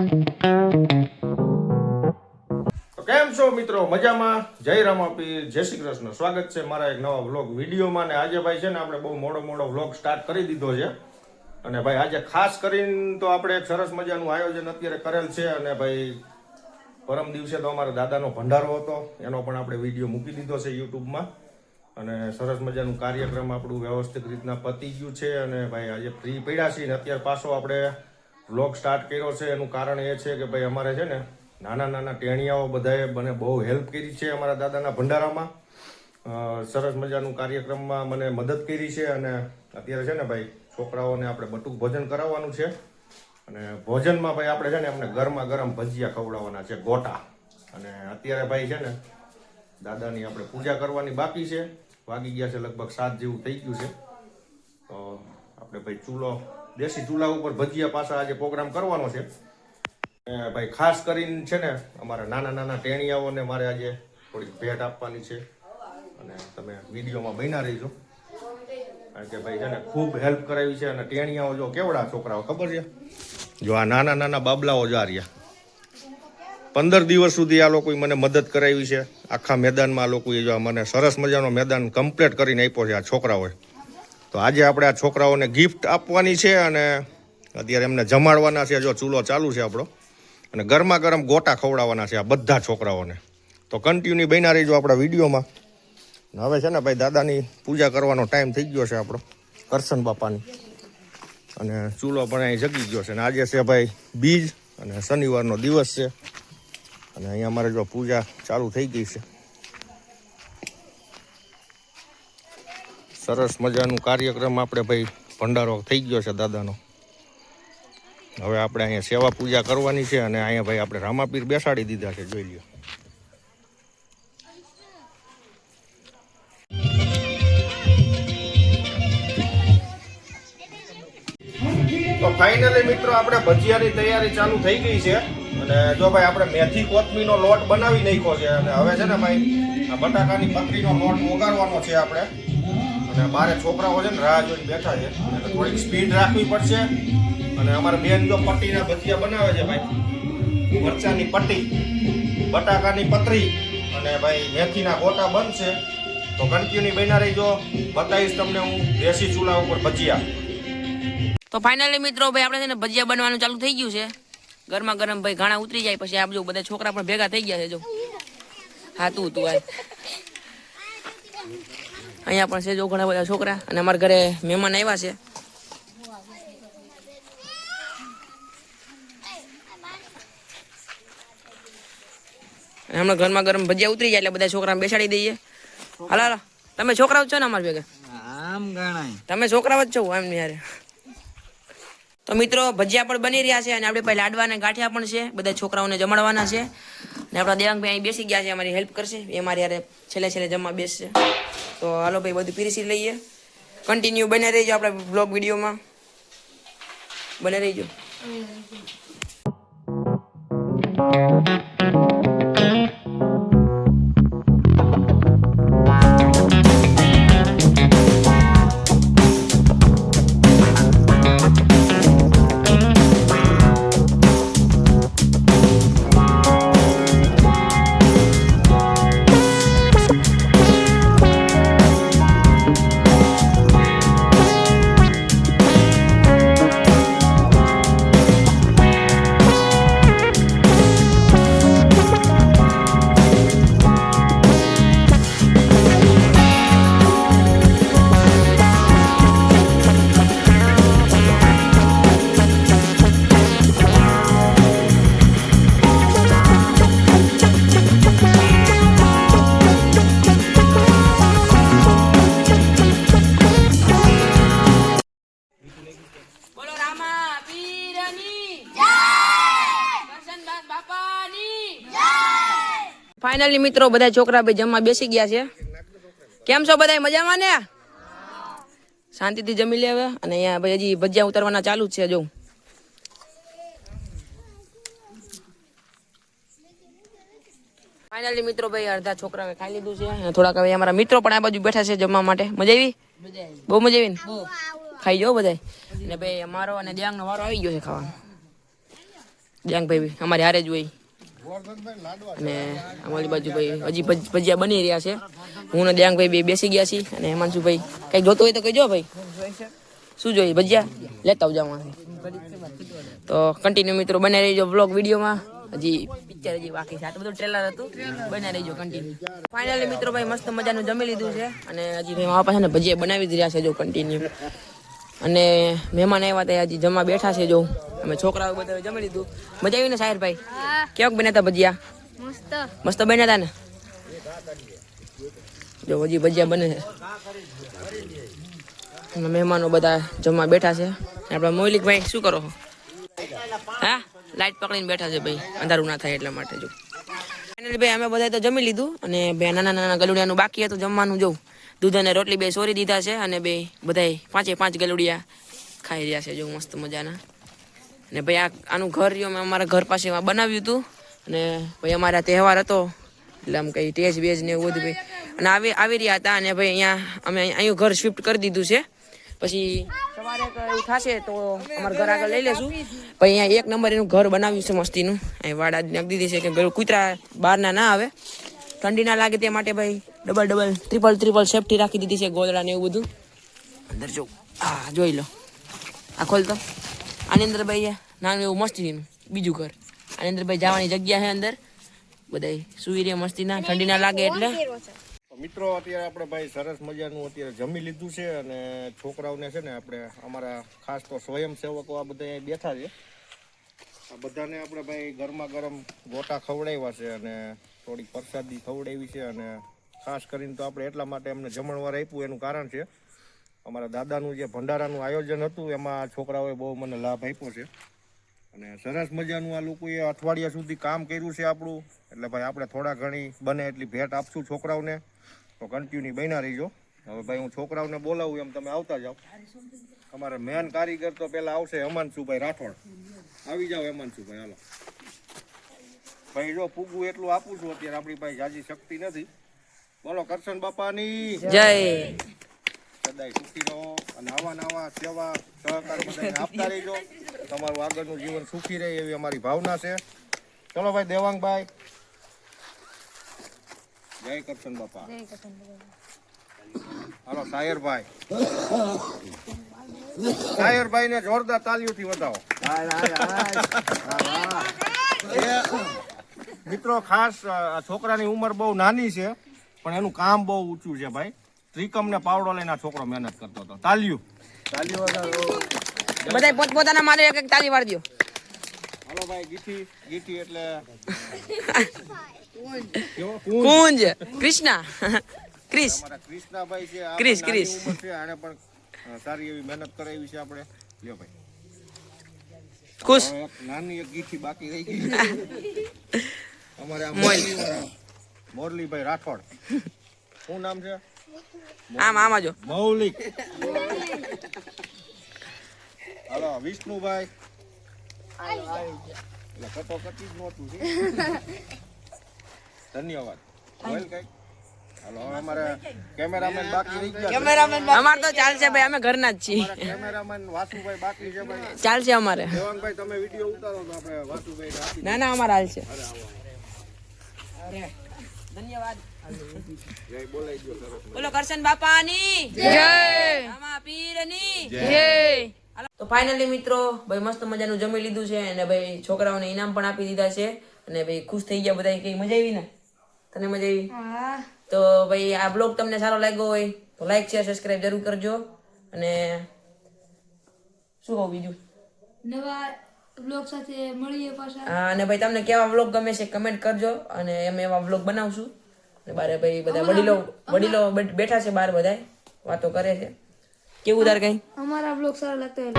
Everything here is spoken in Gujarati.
તો કેમ છો મિત્રો? મજામાં? જય રામાપીર, જય શ્રી કૃષ્ણ. સ્વાગત છે મારા એક નવા વ્લોગ વિડીયોમાં. ને આજે ભાઈ છે ને આપણે બહુ મોડો વ્લોગ સ્ટાર્ટ કરી દીધો છે. અને ભાઈ આજે ખાસ કરીને તો આપણે એક સરસ મજાનું આયોજન અત્યારે કરેલ છે. અને ભાઈ પરમ દિવસે તો અમારા દાદાનો ભંડારો હતો, એનો પણ આપણે વિડીયો મૂકી દીધો છે યુટ્યુબમાં. અને સરસ મજાનું કાર્યક્રમ આપણું વ્યવસ્થિત રીતના પતી ગયું છે. અને ભાઈ આજે ફ્રી પડ્યા છીએ ને અત્યારે પાછો આપણે વ્લોગ સ્ટાર્ટ કર્યો છે. એનું કારણ એ છે કે ભાઈ અમારે છે ને નાના ટેણિયાઓ બધાએ મને બહુ હેલ્પ કરી છે અમારા દાદાના ભંડારામાં. સરસ મજાનું કાર્યક્રમમાં મને મદદ કરી છે. અને અત્યારે છે ને ભાઈ છોકરાઓને આપણે બટુક ભોજન કરાવવાનું છે. અને ભોજનમાં ભાઈ આપણે છે ને એમને ગરમા ગરમ ભજીયા ખવડાવવાના છે, ગોટા. અને અત્યારે ભાઈ છે ને દાદાની આપણે પૂજા કરવાની બાકી છે. વાગી ગયા છે લગભગ 7 જેવું થઈ ગયું છે. તો આપણે ભાઈ દેશી ચૂલા ઉપર ભજીયા પાછા આજે પ્રોગ્રામ કરવાનો છે. ભાઈ ખાસ કરીને છે ને અમારા નાના ટેણિયાઓને મારે આજે થોડીક ભેટ આપવાની છે. અને તમે વિડીયોમાં બન્યા રહીજો, કારણ કે ભાઈ છે ને ખૂબ હેલ્પ કરાવી છે. અને ટેણિયાઓ જો કેવડા છોકરાઓ ખબર છે, જો આ નાના બાબલાઓ જ આ રહ્યા. 15 દિવસ સુધી આ લોકોએ મને મદદ કરાવી છે. આખા મેદાનમાં આ લોકોએ જો મને સરસ મજાનો મેદાન કમ્પ્લીટ કરીને આપ્યો છે આ છોકરાઓએ. તો આજે આપણે આ છોકરાઓને ગિફ્ટ આપવાની છે અને અત્યારે એમને જમાડવાના છે. જો ચૂલો ચાલુ છે આપણો, અને ગરમા ગરમ ગોટા ખવડાવવાના છે આ બધા છોકરાઓને. તો કન્ટિન્યુ બન્યા રહીજો આપણા વિડીયોમાં. હવે છે ને ભાઈ દાદાની પૂજા કરવાનો ટાઈમ થઈ ગયો છે આપણો, કરશન બાપાની. અને ચૂલો પણ અહીં જગી ગયો છે. અને આજે છે ભાઈ બીજ અને શનિવારનો દિવસ છે. અને અહીંયા અમારે જો પૂજા ચાલુ થઈ ગઈ છે. સરસ મજાનું કાર્યક્રમ આપણે ભાઈ ભંડારો થઈ ગયો છે દાદાનો. હવે આપણે અહીંયા સેવા પૂજા કરવાની છે. અને અહીંયા ભાઈ આપણે રામાપીર બેસાડી દીધા છે, જોઈ લ્યો. તો ફાઇનલી મિત્રો આપણે ભજીયાની તૈયારી ચાલુ થઈ ગઈ છે. અને જો ભાઈ આપણે મેથી કોથમીનો લોટ બનાવી નાખ્યો છે. અને હવે છે ને ભાઈ આ બટાકાની પતરીનો લોટ વઘારવાનો છે આપણે. અને બારે છોકરાઓ છે ને રાહ જોઈને બેઠા છે, એટલે થોડીક સ્પીડ રાખવી પડશે. અને અમારા બેન જો પટ્ટીના ભજીયા બનાવે છે ભાઈ, મરચાની પટ્ટી, બટાકાની પતરી અને ભાઈ મેથીના ગોટા બનશે. તો કન્ટિન્યુ બન્યા રહીજો, બતાવીશ તમને હું દેશી ચૂલા ઉપર ભજીયા. તો ફાઇનલી મિત્રો ભાઈ આપણે છે ને ભજીયા બનવાનું ચાલુ થઈ ગયું છે. ગરમા ગરમ ભાઈ ઘાણા ઉતરી જાય પછી આ બધું બધા છોકરા પણ ભેગા થઈ ગયા છે. જો હા તું આય અહીંયા પણ છે જો ઘણા બધા છોકરા. અને અમારા ઘરે મહેમાન આવ્યા છે. હમણાં ગરમા ગરમ ભજીયા ઉતરી જાય એટલે બધા છોકરાને બેસાડી દઈએ. હાલો તમે છોકરાઓ જ છો ને અમારા ભેગા? આમ ગણાય તમે છોકરાઓ જ છો એમ ને યાર. તો મિત્રો ભજીયા પણ બની રહ્યા છે. અને આપણે પહેલા લાડવા અને ગાંઠિયા પણ છે, બધા છોકરાઓને જમાડવાના છે. ને આપણા દેવાંગભાઈ અહીં બેસી ગયા છે, અમારી હેલ્પ કરશે. એ મારી યારે છેલ્લે જમવા બેસશે. તો હાલો ભાઈ બધું પીરસી લઈએ. કન્ટિન્યુ બને રહીજો આપણા બ્લોગ વિડીયોમાં, બને રહીજો. ફાઇનલી મિત્રો બધા છોકરા ભાઈ જમવા બેસી ગયા છે. કેમ છો બધા? મજામાં ને? શાંતિથી જમી લે હવે. અને અહીંયા ભાઈ હજી ભજીયા ઉતારવાના ચાલુ જ છે. જો ફાઇનલી મિત્રો ભાઈ અડધા છોકરાએ ખાઈ લીધું છે. અને થોડાક હવે અમારા મિત્રો પણ આ બાજુ બેઠા છે જમવા માટે. મજા આવી? બહુ મજા આવી ને? ખાઈ જાઓ બધા. ને ભાઈ અમારો અને દેવાંગનો વારો આવી ગયો છે ખાવાનો. દેવાંગભાઈ બી અમારી હારે જ હોય. અને અમારી બાજુ ભાઈ હજી ભજીયા બની રહ્યા છે. હું ને દેવાંગભાઈ બે બેસી ગયા છીએ. અને હિમાંશુભાઈ કંઈક જોતું હોય તો કહેજો ભાઈ. શું જોઈએ? ભજીયા લેતા આવજો આમાંથી. તો કન્ટિન્યુ મિત્રો બને રહીજો વ્લોગ વિડીયોમાં. હજી પિક્ચર હજી બાકી છે. આટલું બધું ટ્રેલર હતું. બને રહીજો કન્ટિન્યુ. ફાઇનલી મિત્રો ભાઈ મસ્ત મજાનું જમી લીધું છે. અને હજી ભાઈ મારા પાસે ભજીયા બનાવી જ રહ્યા છે જો કન્ટિન્યુ. અને મહેમાન આવ્યા હતા હજી જમવા બેઠા છે જો. અમે છોકરાઓ બધા જમી લીધું. મજા આવી ને સાહિરભાઈ? કેવાક બન્યા હતા ભજીયા? મસ્ત બન્યા હતા ને? જો હજી ભજીયા બને છે. મહેમાનો બધા જમવા બેઠા છે. આપણા મોલિકભાઈ શું કરો છો? હા, લાઈટ પકડીને બેઠા છે ભાઈ, અંધારું ના થાય એટલા માટે. જો ફાઇનલી ભાઈ અમે બધા તો જમી લીધું. અને બે નાના નાના ગલુડિયાનું બાકી હતું જમવાનું. જોઉં દૂધ અને રોટલી બે સોરી દીધા છે. અને બે બધાય 5 ગલુડિયા ખાઈ રહ્યા છે જો મસ્ત મજાના. અને ભાઈ આનું ઘર રહ્યું મેં અમારા ઘર પાસે બનાવ્યું હતું. અને ભાઈ અમારા તહેવાર હતો એટલે આમ કંઈ ટેજ બેજ ને એવું બધું ભાઈ. અને આવી રહ્યા હતા. અને ભાઈ અહીંયા અમે અહીં ઘર શિફ્ટ કરી દીધું છે. પછી સવારે એવું થશે તો અમારા ઘર આગળ લઈ લેશું. પછી અહીંયા 1 નંબર એનું ઘર બનાવ્યું છે મસ્તીનું. અહીં વાડા નાખી દીધી છે કે કૂતરા બહારના ના આવે, ઠંડી ના લાગે તે માટે ભાઈ ટ્રિપલ સેફટી રાખી દીધી છે. ગોદડા ને એવું બધું. અંદર જો હા જોઈ લો. આ ખોલ તો. આની અંદર ભાઈ નાનું એવું મસ્તીનું બીજું ઘર. આની અંદર ભાઈ જવાની જગ્યા છે. અંદર બધા સુઈ રહ્યા મસ્તીના, ઠંડી ના લાગે એટલે. મિત્રો અત્યારે આપણે ભાઈ સરસ મજાનું અત્યારે જમી લીધું છે. અને છોકરાઓને છે ને આપણે અમારા ખાસ તો સ્વયંસેવકો આ બધા અહીં બેઠા છે. આ બધાને આપણે ભાઈ ગરમા ગરમ ગોટા ખવડાવ્યા છે. અને થોડીક પ્રસાદી ખવડાવી છે. અને ખાસ કરીને તો આપણે એટલા માટે અમને જમણવાર આપ્યું એનું કારણ છે અમારા દાદાનું જે ભંડારાનું આયોજન હતું એમાં છોકરાઓએ બહુ મને લાભ આપ્યો છે. અને સરસ મજાનું આ લોકોએ અઠવાડિયા સુધી કામ કર્યું છે આપણું. એટલે ભાઈ આપણે થોડા ઘણી બને એટલી ભેટ આપશું છોકરાઓને. તો કન્ટિન્યુ બન્યા રહીજો. હવે ભાઈ હું છોકરાઓને બોલાવું એમ તમે આવતા જાઓ. અમારા મેન કારીગર તો પહેલાં આવશે હેમાંશુભાઈ રાઠોડ. આવી જાઓ હેમાંશુભાઈ, હાલો. ભાઈ જો પૂગું એટલું આપું છું અત્યારે આપણી પાસે જાજી શક્તિ નથી. બોલો કરશન બાપાની જય. સદાય સુખી રહો. અને આવા સેવા સહકાર બધાને આપતા રહીજો. તમારું આગળનું જીવન સુખી રહે એવી અમારી ભાવના છે. ચલો ભાઈ દેવાંગભાઈ, જય કરશન બાપા. હાલો સાયરભાઈ, સાયરભાઈ ને જોરદાર તાલીઓથી વધાવો. મિત્રો ખાસ આ છોકરાની ઉંમર બહુ નાની છે પણ એનું કામ બહુ ઊંચું છે ભાઈ. ત્રિકમ ને પાવડો લઈને આ છોકરો મહેનત કરતો હતો. તાલીઓ બધા પોતપોતાના મારે એક તાલી વાળી દો. હાલો ભાઈ, ગીઠી એટલે કુંજ કૃષ્ણા ક્રિશ અમારા કૃષ્ણાભાઈ છે. ક્રિશ ઉંમર છે, આને પણ સારી એવી મહેનત કરાવી છે આપણે. લ્યો ભાઈ ખુશ. હવે એક નાની એક ગીઠી બાકી રહી ગઈ. અમારે આ મોરલીભાઈ રાઠોડ. શું નામ છે? આમાં જો મૌલિક. હાલો વિષ્ણુભાઈ. એટલે કટોકટી જ નહોતું છે. ધન્યવાદ. બોલ કઈ. હાલો હવે અમારે કેમેરામેન બાકી રહી ગયા. અમાર તો ચાલશે ભાઈ, અમે ઘરના જ છીએ. કેમેરામેન વાસુભાઈ બાકી છે ભાઈ. ચાલશે અમારે. દેવાંગભાઈ તમે વિડિયો ઉતારો તો આપણે વાસુભાઈ ને આપી. ના અમારે હાલશે. ધન્યવાદ. જય બોલાઈ ગયો સરસ. બોલો કરશન બાપાની જય, રામા પીરની જય. તો ફાઇનલી મિત્રો ભાઈ મસ્ત મજાનું જમી લીધું છે. અને ભાઈ છોકરાઓને ઇનામ પણ આપી દીધા છે. અને ભાઈ ખુશ થઈ ગયા બધા. કઈ મજા આવી ને? તને મજા આવી? તો ભાઈ આ બ્લોગ તમને સારો લાગ્યો હોય તો લાઈક શેર સબસ્ક્રાઇબ જરૂર કરજો. અને શું કહું બીજું? નવા બ્લોગ સાથે મળીએ પાછા. હા, અને ભાઈ તમને કેવા બ્લોગ ગમે છે કમેન્ટ કરજો. અને અમે એવા બ્લોગ બનાવશું. અને બારે ભાઈ બધા વડીલો બેઠા છે બહાર, બધા વાતો કરે છે. કેવું તાર કઈ? અમારા બ્લોગ સારા લાગતા હોય